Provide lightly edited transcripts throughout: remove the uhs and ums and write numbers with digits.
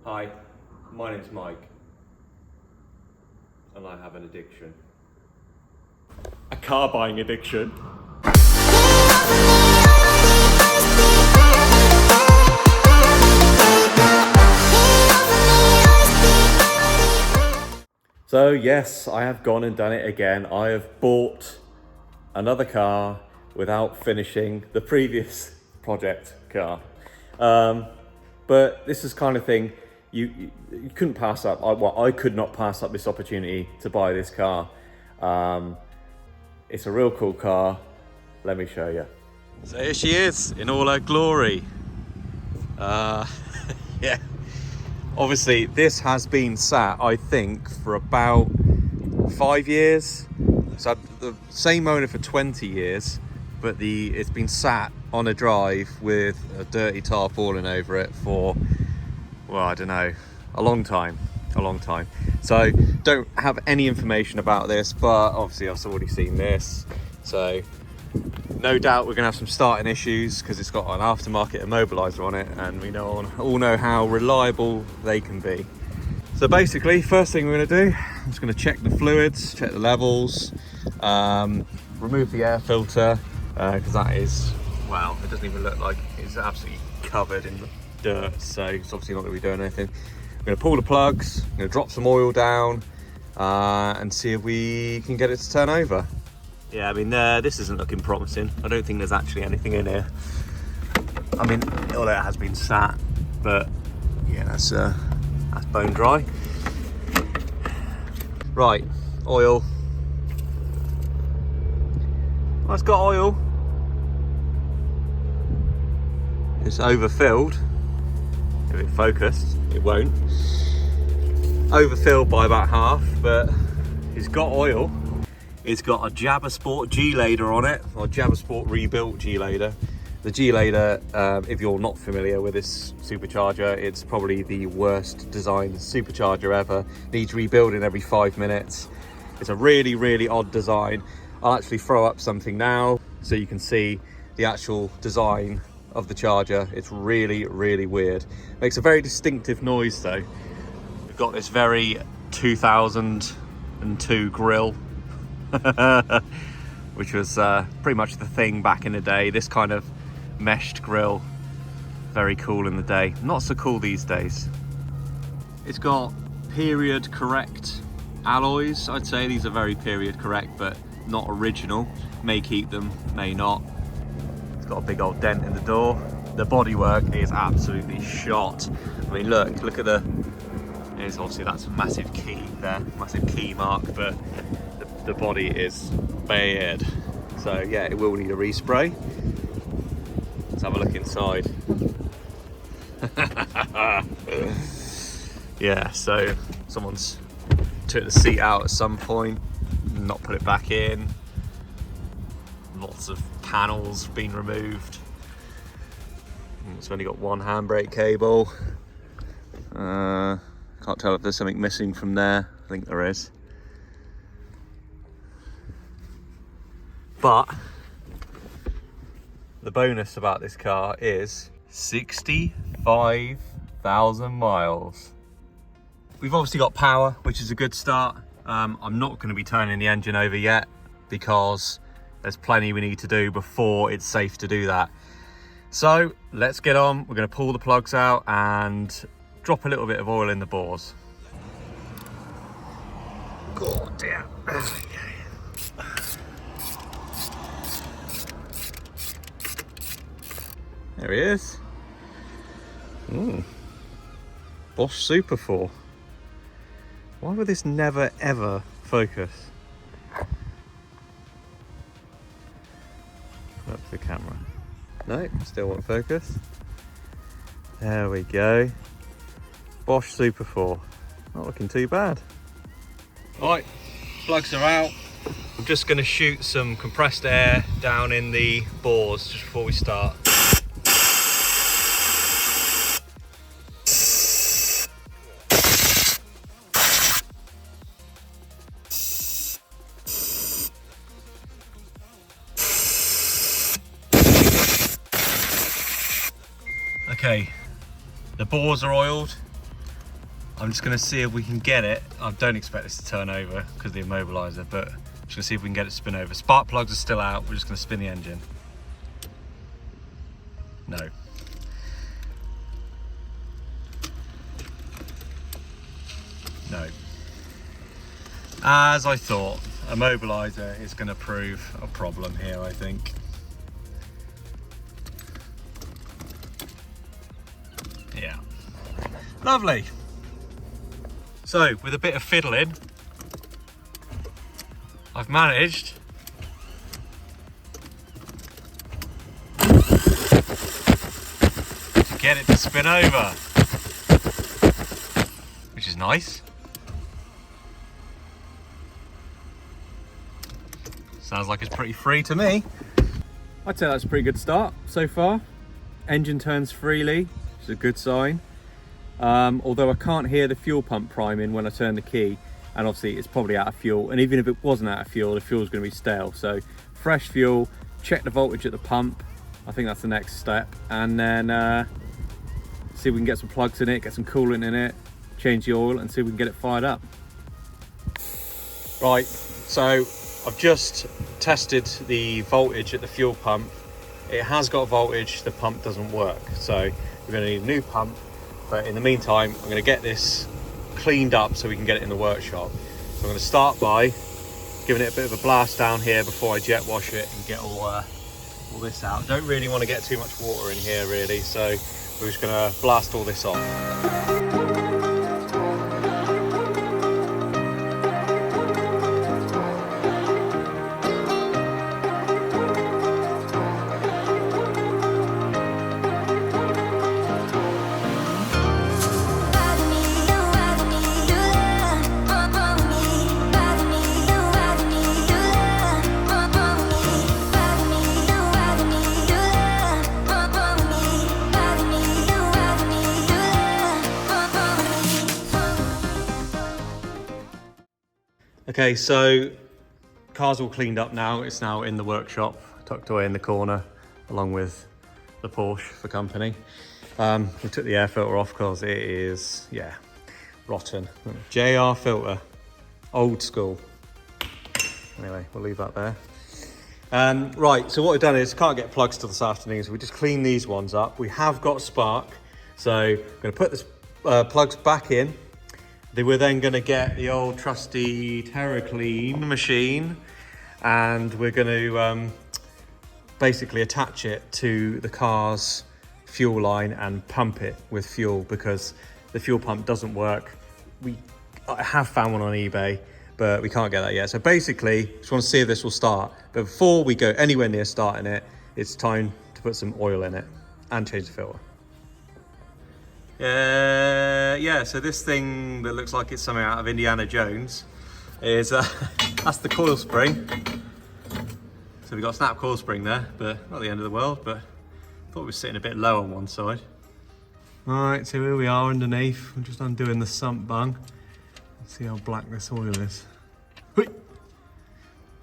Hi, my name's Mike, and I have an addiction. A car buying addiction. So yes, I have gone and done it again. I have bought another car without finishing the previous project car. But this is kind of thing you couldn't pass up. I could not pass up this opportunity to buy this car. It's a real cool car. Let me show you. So here she is in all her glory. Yeah. Obviously, this has been sat, I think, for about 5 years. So the same owner for 20 years, but it's been sat on a drive with a dirty tarpaulin over it for, well, I don't know, a long time. So don't have any information about this, but obviously I've already seen this. So no doubt we're gonna have some starting issues because it's got an aftermarket immobilizer on it, and we all know how reliable they can be. So basically, first thing we're gonna do, I'm just gonna check the fluids, check the levels, remove the air filter, because that is, well, it doesn't even look like it's absolutely covered in the dirt, so it's obviously not gonna be doing anything. I'm gonna pull the plugs, I'm gonna drop some oil down, and see if we can get it to turn over. Yeah, I mean, this isn't looking promising. I don't think there's actually anything in here. I mean, although it has been sat, but yeah, that's bone dry. Right, oil. Well, it's got oil. It's overfilled. If it focused, it won't. Overfilled by about half, but it's got oil. It's got a Jabbersport G-Lader on it, or Jabbersport rebuilt G-Lader. The G-Lader, if you're not familiar with this supercharger, it's probably the worst designed supercharger ever. Needs rebuilding every 5 minutes. It's a really, really odd design. I'll actually throw up something now so you can see the actual design of the charger. It's really, really weird. Makes a very distinctive noise though. We've got this very 2002 grille. Which was pretty much the thing back in the day. This kind of meshed grille, very cool in the day, not so cool these days. It's got period correct alloys. I'd say these are very period correct, but not original. May keep them, may not. It's got a big old dent in the door. The bodywork is absolutely shot. I mean, look at the, it's obviously that's a massive key there, massive key mark, but the body is bad. So yeah, it will need a respray. Let's have a look inside. Yeah, so someone's took the seat out at some point, not put it back in. Lots of panels been removed. It's only got one handbrake cable. Can't tell if there's something missing from there. I think there is. But the bonus about this car is 65,000 miles. We've obviously got power, which is a good start. I'm not going to be turning the engine over yet because there's plenty we need to do before it's safe to do that. So let's get on. We're going to pull the plugs out and drop a little bit of oil in the bores. God damn. There he is. Bosch Super 4. Why would this never ever focus? Up the camera. No, still won't focus. There we go. Bosch Super 4. Not looking too bad. Right, plugs are out. I'm just going to shoot some compressed air down in the bores just before we start. Okay, the bores are oiled. I'm just gonna see if we can get it. I don't expect this to turn over because of the immobilizer, but I'm just gonna see if we can get it to spin over. Spark plugs are still out. We're just gonna spin the engine. No. No. As I thought, immobilizer is gonna prove a problem here, I think. Yeah. Lovely. So, with a bit of fiddling, I've managed to get it to spin over, which is nice. Sounds like it's pretty free to me. I'd say that's a pretty good start so far. Engine turns freely, which is a good sign. Although I can't hear the fuel pump priming when I turn the key, and obviously it's probably out of fuel, and even if it wasn't out of fuel, the fuel's going to be stale. So fresh fuel, check the voltage at the pump, I think that's the next step, and then see if we can get some plugs in it, get some coolant in it, change the oil, and see if we can get it fired up. Right, so I've just tested the voltage at the fuel pump. It has got voltage, the pump doesn't work, so we're going to need a new pump. But in the meantime, I'm going to get this cleaned up so we can get it in the workshop. So I'm going to start by giving it a bit of a blast down here before I jet wash it and get all this out. Don't really want to get too much water in here really, so we're just going to blast all this off. Okay, so car's all cleaned up now. It's now in the workshop, tucked away in the corner, along with the Porsche for company. We took the air filter off because it is, yeah, rotten. JR filter, old school. Anyway, we'll leave that there. Right, so what we've done is, can't get plugs till this afternoon, so we just clean these ones up. We have got spark, so I'm going to put this plugs back in. We're then going to get the old trusty Terraclean machine, and we're going to basically attach it to the car's fuel line and pump it with fuel, because the fuel pump doesn't work. I have found one on eBay, but we can't get that yet. So basically, just want to see if this will start. But before we go anywhere near starting it, it's time to put some oil in it and change the filter. Yeah, so this thing that looks like it's something out of Indiana Jones is, that's the coil spring. So we've got a snap coil spring there, but not the end of the world, but I thought we were sitting a bit low on one side. All right, so here we are underneath. We're just undoing the sump bung. Let's see how black this oil is.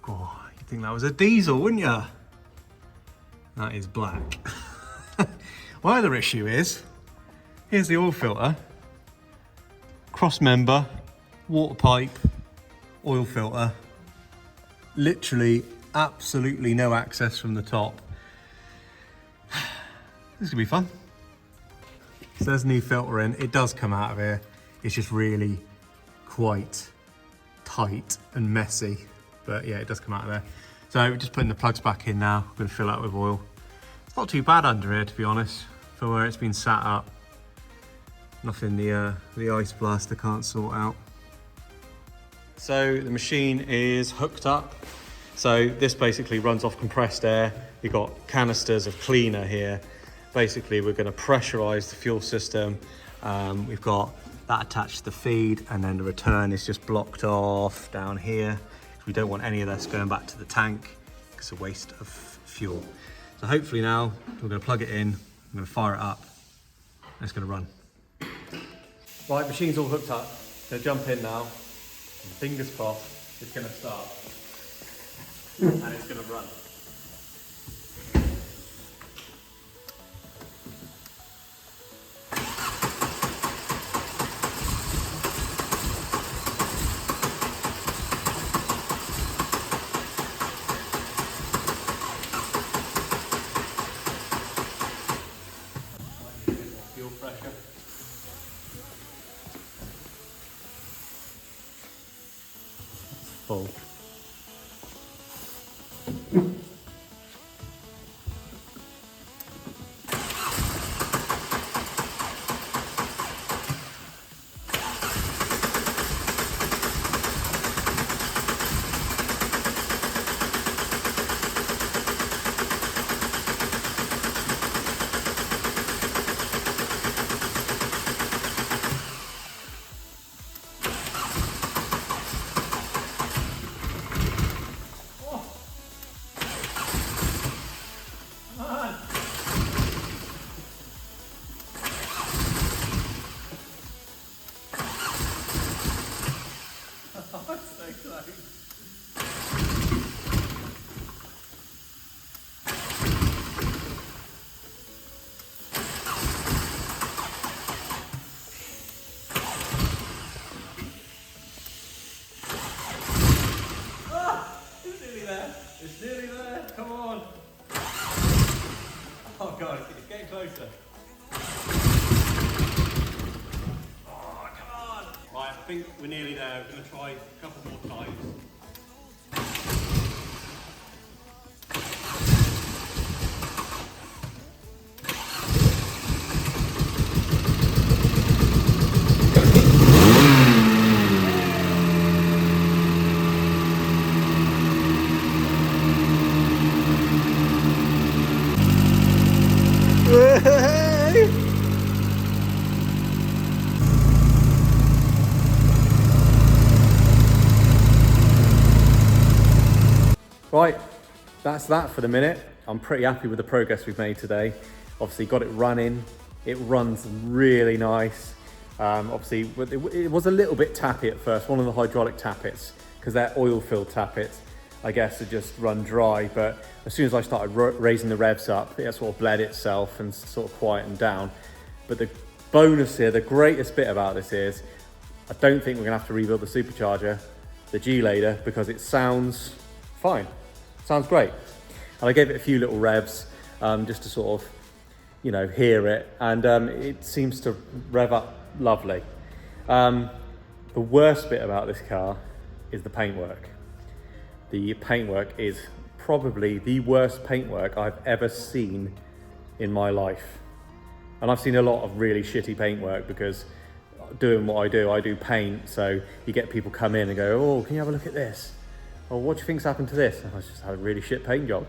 God, you'd think that was a diesel, wouldn't you? That is black. My other issue is, here's the oil filter, cross member, water pipe, oil filter. Literally absolutely no access from the top. This is gonna be fun. So there's a new filter in. It does come out of here. It's just really quite tight and messy. But yeah, it does come out of there. So we're just putting the plugs back in now. We're gonna fill that with oil. It's not too bad under here, to be honest, for where it's been sat up. Nothing the ice blaster can't sort out. So the machine is hooked up. So this basically runs off compressed air. You've got canisters of cleaner here. Basically, we're going to pressurize the fuel system. We've got that attached to the feed, and then the return is just blocked off down here. We don't want any of this going back to the tank. It's a waste of fuel. So hopefully now we're going to plug it in. I'm going to fire it up, and it's going to run. Right, machine's all hooked up. So jump in now. And fingers crossed, it's going to start. And it's going to run. full. It's nearly there, come on. Oh God, it's getting closer. Oh, come on. Right, I think we're nearly there. We're going to try a couple more times. Right, that's that for the minute. I'm pretty happy with the progress we've made today. Obviously got it running. It runs really nice. Obviously, it was a little bit tappy at first, one of the hydraulic tappets, because they're oil-filled tappets, I guess, to just run dry. But as soon as I started raising the revs up, it sort of bled itself and sort of quietened down. But the bonus here, the greatest bit about this is, I don't think we're gonna have to rebuild the supercharger, the G-Lader, because it sounds fine. Sounds great. And I gave it a few little revs just to sort of, you know, hear it. And it seems to rev up lovely. The worst bit about this car is the paintwork. The paintwork is probably the worst paintwork I've ever seen in my life. And I've seen a lot of really shitty paintwork because doing what I do paint. So you get people come in and go, oh, can you have a look at this? Oh, what do you think's happened to this? And I just had a really shit paint job,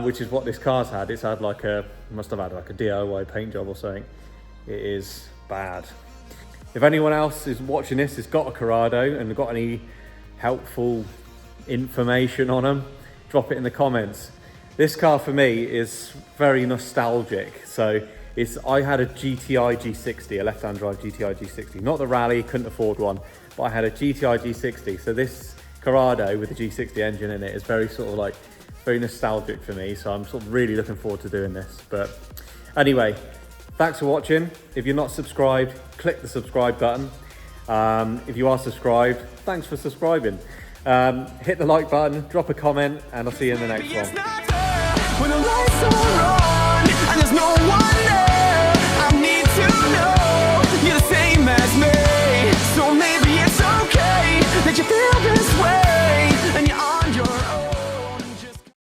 which is what this car's had. It's had like must have had like a DIY paint job or something. It is bad. If anyone else is watching this has got a Corrado and got any helpful information on them, drop it in the comments. This car for me is very nostalgic. So I had a GTI G60, a left-hand drive GTI G60, not the Rally, couldn't afford one, but I had a GTI G60. So this Corrado with the G60 engine in it is very sort of like, very nostalgic for me. So I'm sort of really looking forward to doing this. But anyway, thanks for watching. If you're not subscribed, click the subscribe button. If you are subscribed, thanks for subscribing. Hit the like button, drop a comment, and I'll see you in the next one.